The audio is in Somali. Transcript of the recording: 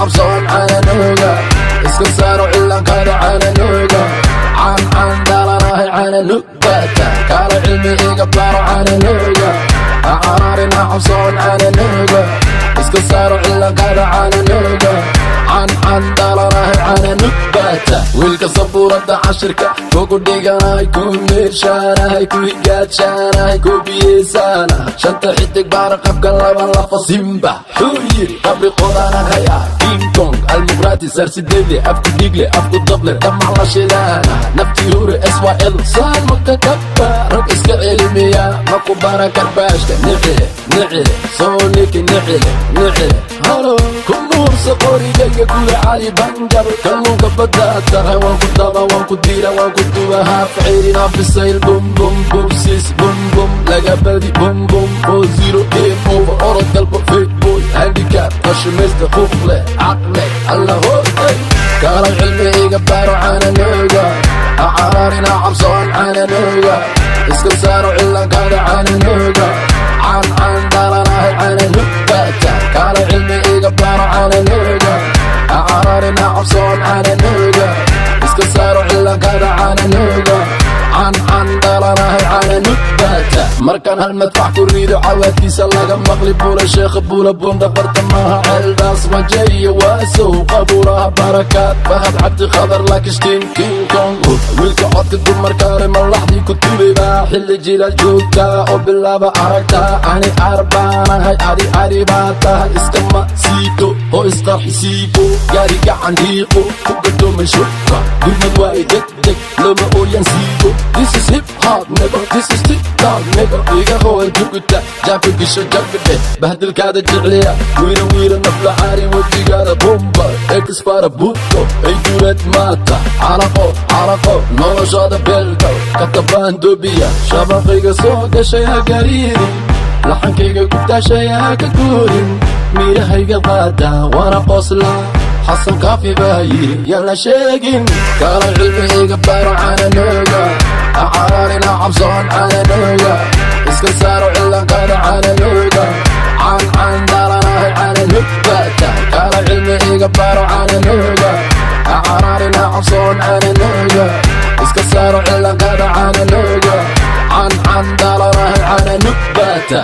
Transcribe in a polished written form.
cabsoon cananuga iska saaro cilankada cananuga can dhalanahay cananugata kaala cilmi iga baaro cananuga cararina cabsoon cananuga iska saaro cilankada cananuga can dhalanahay cananugata wiilka sabuurada cashirka kugu dhiganahay ku meershaanahay ku higaadshanahay ku biyeysanahay shanta xidig baara qabka laba lafa simba xuu yiri qabri qodananahay king kong almuqraati sarsideede afku dhigle afku dable damac la shilaana naftii hore SYL saalmaka kabba rag iska celimiya maku bara karbaashka nici soo niki nici halo kumuursa qorigayga kula cali banjar kalluunka badda tahay waan ku daba waan ku dira waan ku duba haaf ciirina bisayl bum bum bum sis bum bum laga badi bum bum 40 game over orod galbo fake boy handicap qashimeysta khufle caqle alla hoy kaala cilmi iga baaro cananuga cararina cabsoon cananuga iska saaro cilankada cananuga can dhalanahay cananugata kaala cilmi iga baaro cananuga cararina cabsoon cananuga iska saaro cilankada cananuga can dhalanahay cananugata markaan hal madfax ku riido cawaadkiisa laga maqli bula sheekha bula bunda bartamaha ceeldaas majeeyo waasow qabuuraha barakaad fahad cabdi khadar lakishtiin king kong wiilka codka dumarkaare malaxdii ku tulibaa xilli jilaal joogtaa oo bilaaba aragtaa ani arbaanahay adi ari baa tahay iskama siito oo isqarxisiibo gaari gacan dhiiqo ku gadoomay shubka gurmad waa i degdeg loma ooyan siibo this is hip hop nigga this is TikTok nigga iga hooy juguta jaabka gisho jabidhe bahdilkaada jecliya wiira nafla caari wejigaada bomba expara buto ay duleed maata caraqo noloshooda beeldow katabaan dobiya shabaqayga soo gashay ha gariirin laxankayga gubtaashay ha ka guurin miirahayga qaada waana qoslaa xasan kaafi baa yiri yaan la sheegin kaala cilmi iga baaro cananuga cararina cabsoon cananuga iska saaro cilankada cananuga can dhalanahay cananugata kaala cilmi iga baaro cananuga cararina cabsoon cananuga iska saaro cilankada cananuga can dhalanahay cananugata